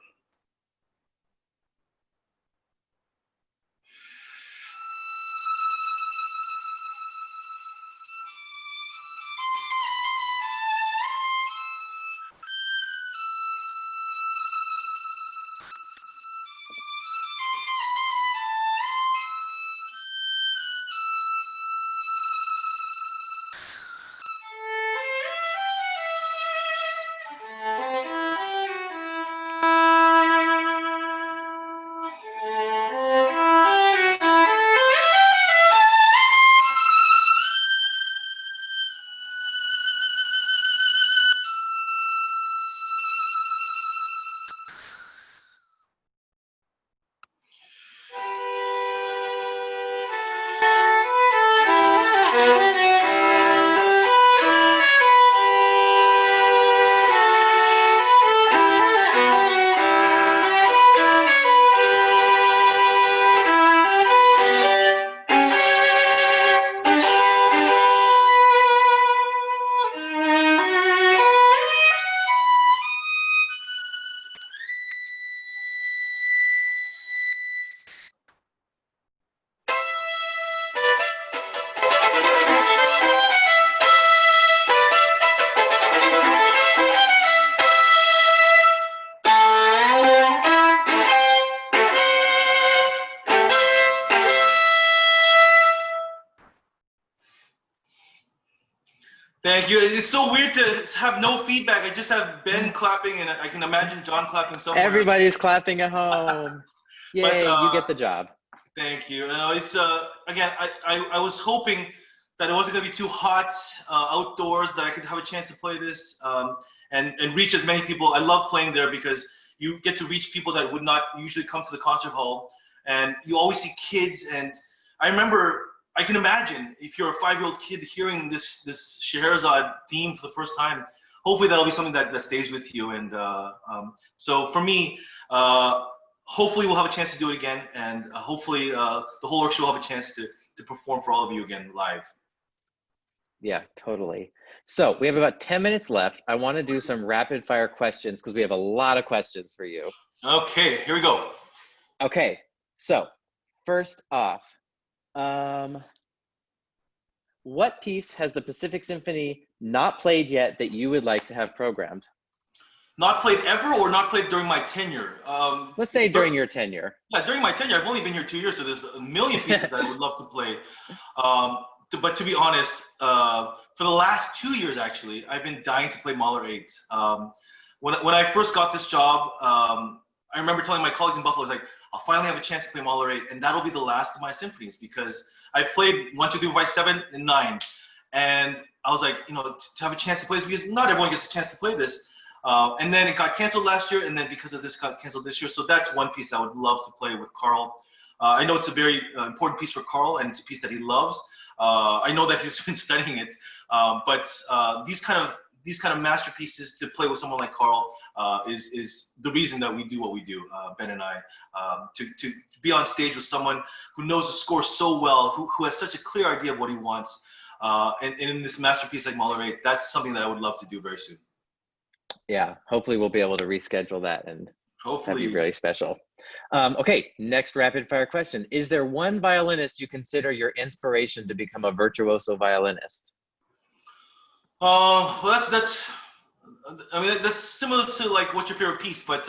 Thank you. It's so weird to have no feedback. I just have Ben clapping, and I can imagine John clapping somewhere.
Everybody's clapping at home. Yay,
But,
you get the job.
Thank you. It's again, I was hoping that it wasn't going to be too hot outdoors, that I could have a chance to play this and reach as many people. I love playing there because you get to reach people that would not usually come to the concert hall, and you always see kids. And I remember, I can imagine if you're a 5-year-old kid hearing this Scheherazade theme for the first time, hopefully that'll be something that stays with you. And so for me, hopefully we'll have a chance to do it again, and hopefully the whole orchestra will have a chance to perform for all of you again live.
Yeah, totally. So we have about 10 minutes left. I want to do some rapid fire questions because we have a lot of questions for you.
Okay, here we go.
Okay, so first off, what piece has the Pacific Symphony not played yet that you would like to have programmed?
Not played ever, or not played during my tenure?
Let's say during your tenure.
Yeah, during my tenure. I've only been here 2 years, so there's a million pieces that I would love to play. But to be honest, for the last 2 years, actually, I've been dying to play Mahler 8. When I first got this job, I remember telling my colleagues in Buffalo, I was like, I'll finally have a chance to play Mahler 8, and that'll be the last of my symphonies, because I've played 1, 2, 3, 4, 5, 7, and 9. And I was like, to have a chance to play this, because not everyone gets a chance to play this. And then it got canceled last year, and then because of this, got canceled this year. So that's one piece I would love to play with Carl. I know it's a very important piece for Carl, and it's a piece that he loves. I know that he's been studying it, but these kind of masterpieces to play with someone like Carl is the reason that we do what we do, Ben and I, to be on stage with someone who knows the score so well, who has such a clear idea of what he wants, and in this masterpiece like Mahler 8, that's something that I would love to do very soon.
Yeah, hopefully we'll be able to reschedule that, and that'd be really special. Okay, next rapid fire question. Is there one violinist you consider your inspiration to become a virtuoso violinist?
Well, that's similar to like what's your favorite piece, but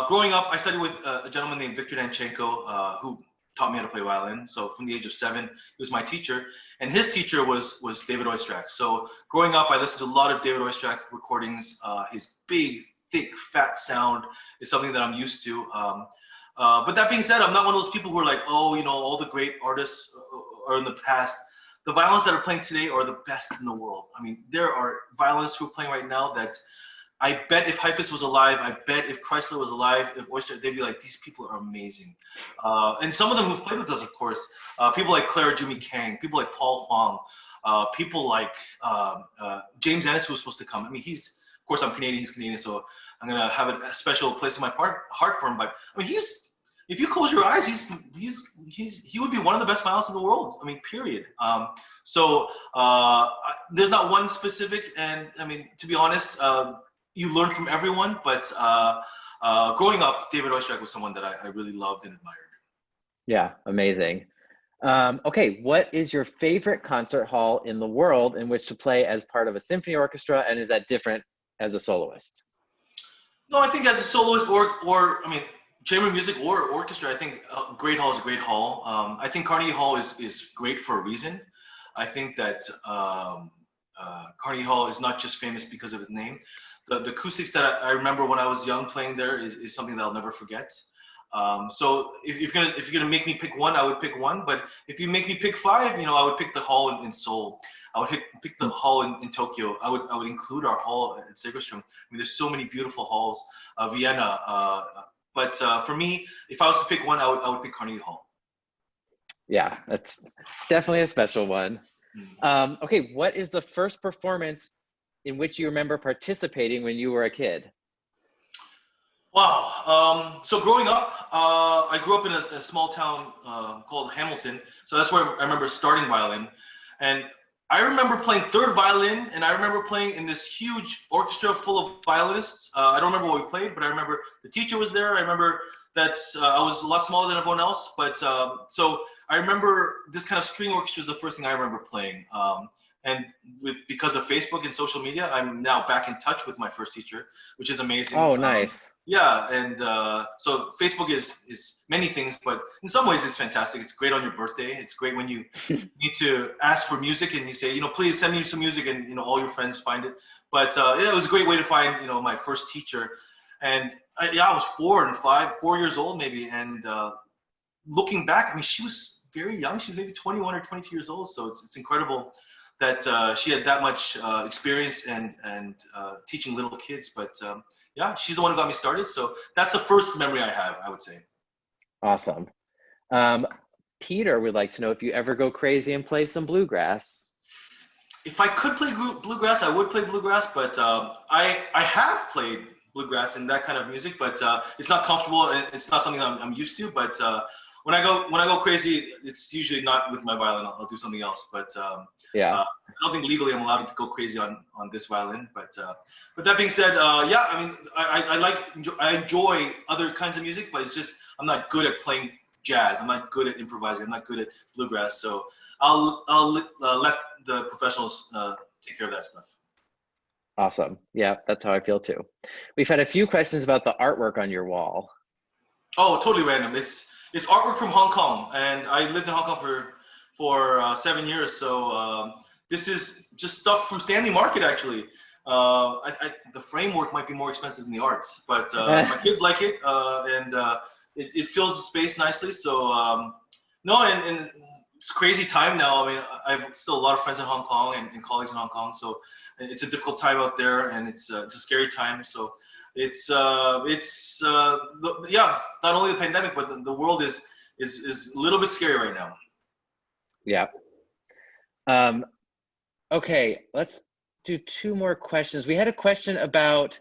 growing up, I studied with a gentleman named Victor Danchenko, who taught me how to play violin. So from the age of 7, he was my teacher, and his teacher was David Oistrakh. So growing up, I listened to a lot of David Oistrakh recordings. His big, thick, fat sound is something that I'm used to. But that being said, I'm not one of those people who are like, oh, all the great artists are in the past. The violinists that are playing today are the best in the world. I mean, there are violinists who are playing right now that I bet if Heifetz was alive, I bet if Chrysler was alive, if Oistrakh, they'd be like, these people are amazing. And some of them who've played with us, of course, people like Clara Jumi Kang, people like Paul Huang, people like James Ennis, who was supposed to come. I mean, of course, I'm Canadian, he's Canadian, so I'm gonna have a special place in my heart for him. But I mean, if you close your eyes, he would be one of the best violinists in the world. I mean, period. So there's not one specific, and I mean, to be honest, you learn from everyone. But growing up, David Oistrakh was someone that I really loved and admired.
Yeah, amazing. Okay, what is your favorite concert hall in the world in which to play as part of a symphony orchestra, and is that different as a soloist?
No, I think as a soloist or I mean, chamber music or orchestra, I think a great hall is a great hall. I think Carnegie Hall is great for a reason. I think that Carnegie Hall is not just famous because of its name. The acoustics that I remember when I was young playing there is something that I'll never forget. So if you're gonna make me pick one, I would pick one. But if you make me pick 5, I would pick the hall in Seoul. I would pick the hall in Tokyo. I would include our hall at Segerstrom. I mean, there's so many beautiful halls. Vienna. But for me, if I was to pick one, I would pick Carnegie Hall.
Yeah, that's definitely a special one. Okay, what is the first performance in which you remember participating when you were a kid?
Wow. So growing up, I grew up in a small town called Hamilton. So that's where I remember starting violin. And I remember playing third violin, and I remember playing in this huge orchestra full of violinists. I don't remember what we played, but I remember the teacher was there. I remember that I was a lot smaller than everyone else. But so I remember this kind of string orchestra is the first thing I remember playing. And because of Facebook and social media, I'm now back in touch with my first teacher, which is amazing.
Oh, nice.
Yeah, and so Facebook is many things, but in some ways it's fantastic. It's great on your birthday. It's great when you need to ask for music and you say, please send me some music, and all your friends find it. But yeah, it was a great way to find my first teacher. And I was 4 years old maybe, and looking back, I mean, she was very young. She was maybe 21 or 22 years old. So it's incredible that she had that much experience and teaching little kids. But yeah, she's the one who got me started. So that's the first memory I have, I would say.
Awesome. Peter would like to know if you ever go crazy and play some bluegrass.
If I could play bluegrass, I would play bluegrass, but I have played bluegrass and that kind of music, but it's not comfortable and it's not something I'm used to. But when I go crazy, it's usually not with my violin. I'll do something else. But yeah, I don't think legally I'm allowed to go crazy on this violin. But that being said, yeah, I mean, I enjoy other kinds of music, but it's just I'm not good at playing jazz. I'm not good at improvising. I'm not good at bluegrass. So I'll let the professionals take care of that stuff.
Awesome. Yeah, that's how I feel too. We've had a few questions about the artwork on your wall.
Oh, totally random. It's artwork from Hong Kong, and I lived in Hong Kong for 7 years. So this is just stuff from Stanley Market, actually. The framework might be more expensive than the art, but my kids like it, and it fills the space nicely. So no, and it's a crazy time now. I mean, I've still a lot of friends in Hong Kong and colleagues in Hong Kong, so it's a difficult time out there, and it's a scary time. So yeah, not only the pandemic, but the world is a little bit scary right now.
Yeah. Okay, let's do two more questions. We had a question about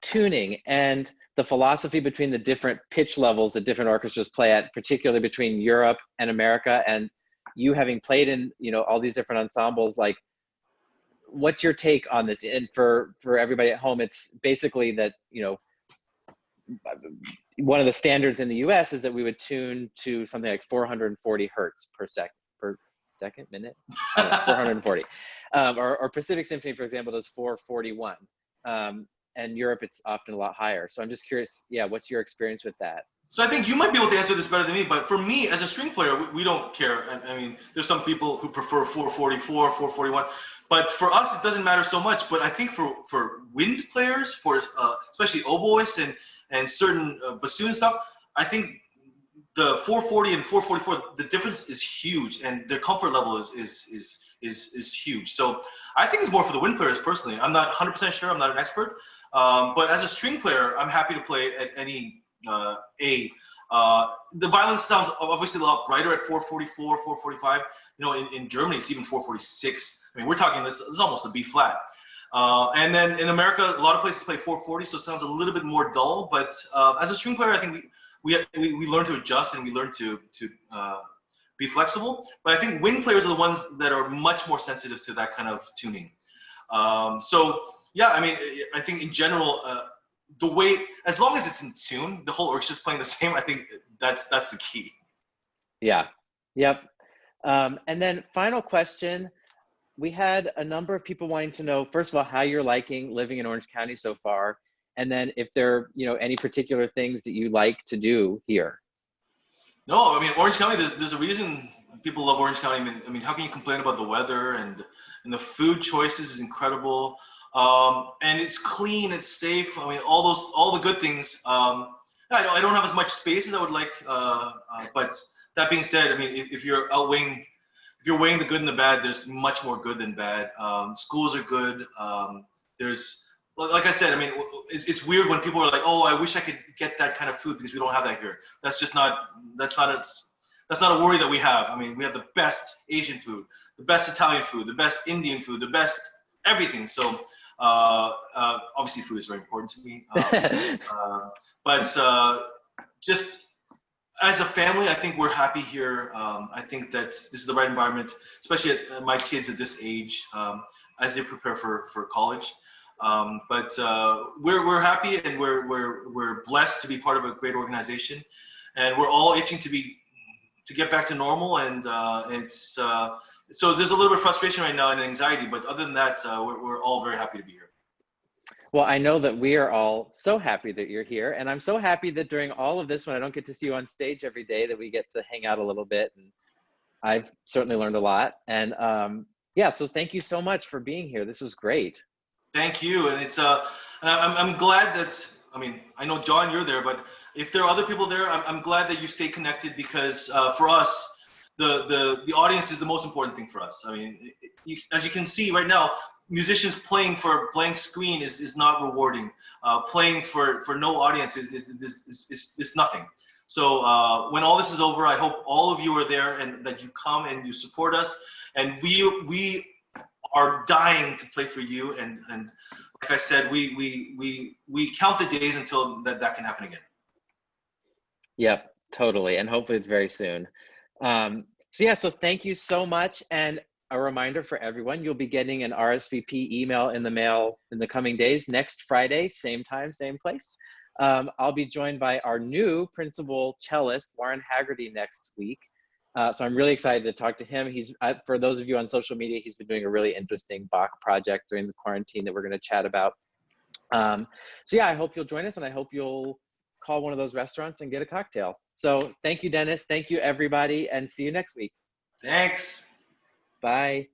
tuning and the philosophy between the different pitch levels that different orchestras play at, particularly between Europe and America. And you having played in, you know, all these different ensembles, like, what's your take on this? And for everybody at home, it's basically that, you know, one of the standards in the US is that we would tune to something like 440 hertz per second minute, I don't know, 440. Or Pacific Symphony, for example, does 441. And Europe, it's often a lot higher. So I'm just curious, yeah, what's your experience with that?
So I think you might be able to answer this better than me, but for me as a string player, we don't care. I mean, there's some people who prefer 444, 441, but for us, it doesn't matter so much. But I think for wind players, for especially oboists and certain bassoon stuff, I think the 440 and 444, the difference is huge, and their comfort level is huge. So I think it's more for the wind players personally. I'm not 100% sure. I'm not an expert, but as a string player, I'm happy to play at any A. The violin sounds obviously a lot brighter at 444, 445. You know, in Germany, it's even 446. I mean, we're talking this is almost a B flat. And then in America, a lot of places play 440, so it sounds a little bit more dull. But as a string player, I think we learn to adjust and we learn to be flexible. But I think wind players are the ones that are much more sensitive to that kind of tuning. So yeah, I mean, I think in general, the way, as long as it's in tune, the whole orchestra's playing the same. I think that's the key.
Yeah. Yep. And then final question. We had a number of people wanting to know, first of all, how you're liking living in Orange County so far, and then if there are, you know, any particular things that you like to do here.
No, I mean, Orange County, there's a reason people love Orange County. I mean, how can you complain about the weather, and the food choices is incredible, and it's clean, it's safe. I mean, all the good things. I don't have as much space as I would like, but that being said, I mean, if you're weighing the good and the bad, there's much more good than bad. Schools are good. There's, like I said, I mean, it's weird when people are like, "Oh, I wish I could get that kind of food because we don't have that here." That's not a worry that we have. I mean, we have the best Asian food, the best Italian food, the best Indian food, the best everything. So obviously, food is very important to me. But just as a family, I think we're happy here. I think that this is the right environment, especially at my kids at this age, as they prepare for college. But we're happy, and we're blessed to be part of a great organization, and we're all itching to get back to normal. And it's so there's a little bit of frustration right now and anxiety, but other than that, we're all very happy to be here.
Well, I know that we are all so happy that you're here, and I'm so happy that during all of this, when I don't get to see you on stage every day, that we get to hang out a little bit, and I've certainly learned a lot. And yeah, so thank you so much for being here. This was great.
Thank you, and it's I'm glad that, I mean, I know John, you're there, but if there are other people there, I'm glad that you stay connected, because for us, the audience is the most important thing for us. I mean, as you can see right now, musicians playing for a blank screen is not rewarding. Playing for no audience is nothing. So when all this is over, I hope all of you are there and that you come and you support us. And we are dying to play for you. And like I said, we count the days until that can happen again.
Yep, totally. And hopefully it's very soon. So yeah, so thank you so much. And a reminder for everyone, you'll be getting an RSVP email in the mail in the coming days. Next Friday, same time, same place. I'll be joined by our new principal cellist, Warren Haggerty, next week. So I'm really excited to talk to him. He's, for those of you on social media, he's been doing a really interesting Bach project during the quarantine that we're going to chat about. So yeah, I hope you'll join us, and I hope you'll call one of those restaurants and get a cocktail. So thank you, Dennis. Thank you, everybody, and see you next week.
Thanks.
Bye.